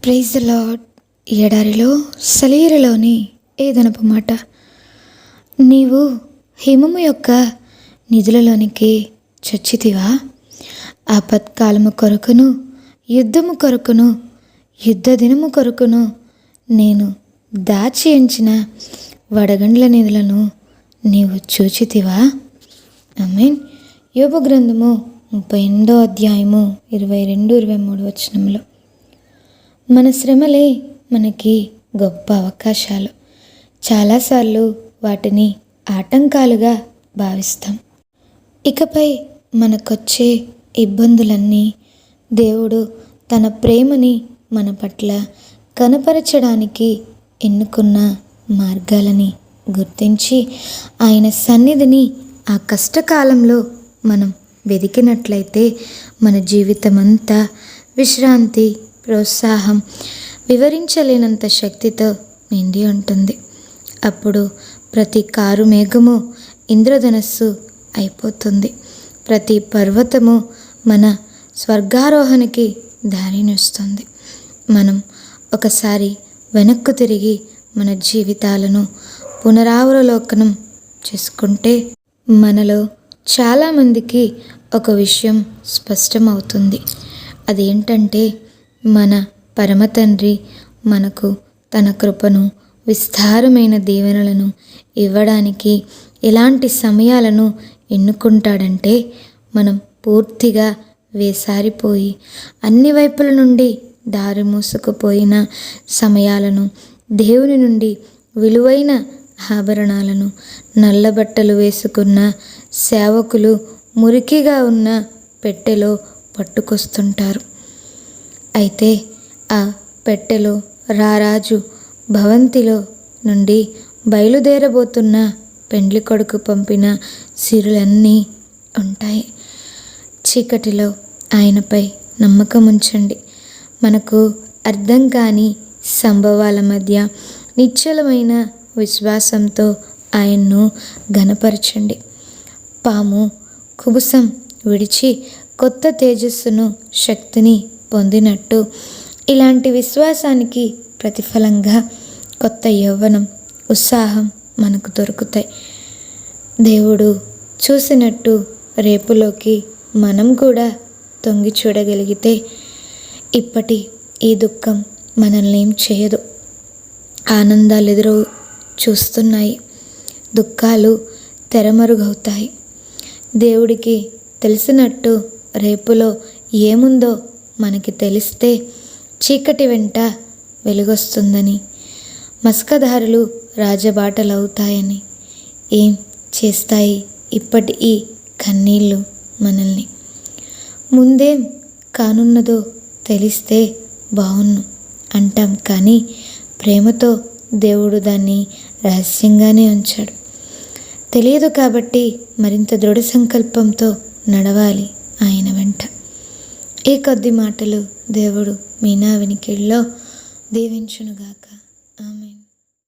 Praise the lord. ఎడారిలో సలీరులోని ఏదనపు మాట. నీవు హిమము యొక్క నిధులలోనికి చొచ్చితివా? ఆపత్కాలము కొరకును, యుద్ధము కొరకును, యుద్ధ దినము కొరకును నేను దాచి ఉంచిన వడగండ్ల నిధులను నీవు చూచితివా? ఆమేన్. యోబు గ్రంథము 38వ అధ్యాయము 22-23 వచనములో. మన శ్రమలే మనకి గొప్ప అవకాశాలు. చాలాసార్లు వాటిని ఆటంకాలుగా భావిస్తాం. ఇకపై మనకొచ్చే ఇబ్బందులన్నీ దేవుడు తన ప్రేమని మన పట్ల కనపరచడానికి ఎన్నుకున్న మార్గాలని గుర్తించి ఆయన సన్నిధిని ఆ కష్టకాలంలో మనం వెదికినట్లయితే మన జీవితమంతా విశ్రాంతి, ప్రోత్సాహం, వివరించలేనంత శక్తితో నిండి ఉంటుంది. అప్పుడు ప్రతి కారు మేఘము ఇంద్రధనస్సు అయిపోతుంది. ప్రతి పర్వతము మన స్వర్గారోహణకి దారినిస్తుంది. మనం ఒకసారి వెనక్కు తిరిగి మన జీవితాలను పునరావలోకనం చేసుకుంటే మనలో చాలామందికి ఒక విషయం స్పష్టమవుతుంది. అదేంటంటే మన పరమతండ్రి మనకు తన కృపను, విస్తారమైన దీవెనలను ఇవ్వడానికి ఎలాంటి సమయాలను ఎన్నుకుంటాడంటే మనం పూర్తిగా వేసారిపోయి అన్ని వైపుల నుండి దారి మూసుకుపోయిన సమయాలను, దేవుని నుండి విలువైన ఆభరణాలను, నల్లబట్టలు వేసుకున్న సేవకులు మురికిగా ఉన్న పెట్టెలో పట్టుకొస్తుంటారు. అయితే ఆ పెట్టెలో రారాజు భవంతిలో నుండి బయలుదేరబోతున్న పెండ్లి కొడుకు పంపిన సిరులన్నీ ఉంటాయి. చీకటిలో ఆయనపై నమ్మకం ఉంచండి. మనకు అర్థం కాని సంభవాల మధ్య నిశ్చలమైన విశ్వాసంతో ఆయన్ను ఘనపరచండి. పాము కుబుసం విడిచి కొత్త తేజస్సును, శక్తిని పొందినట్టు ఇలాంటి విశ్వాసానికి ప్రతిఫలంగా కొత్త యవ్వనం, ఉత్సాహం మనకు దొరుకుతాయి. దేవుడు చూసినట్టు రేపులోకి మనం కూడా తొంగి చూడగలిగితే ఇప్పటి ఈ దుఃఖం మనల్ని ఏం చేయదు. ఆనందాలు ఎదురు చూస్తున్నాయి, దుఃఖాలు తెరమరుగవుతాయి. దేవుడికి తెలిసినట్టు రేపులో ఏముందో మనకి తెలిస్తే చీకటి వెంట వెలుగొస్తుందని, మస్కదారులు రాజబాటలవుతాయని, ఏం చేస్తాయి ఇప్పటి ఈ కన్నీళ్ళు మనల్ని? ముందేం కానున్నదో తెలిస్తే బావున్ను అంటాం, కానీ ప్రేమతో దేవుడు దాన్ని రహస్యంగానే ఉంచాడు. తెలియదు కాబట్టి మరింత దృఢ సంకల్పంతో నడవాలి ఆయన వెంట. ఈ కొద్ది మాటలు దేవుడు మీ నా వినికిడిలో దీవించునుగాక. ఆమేన్.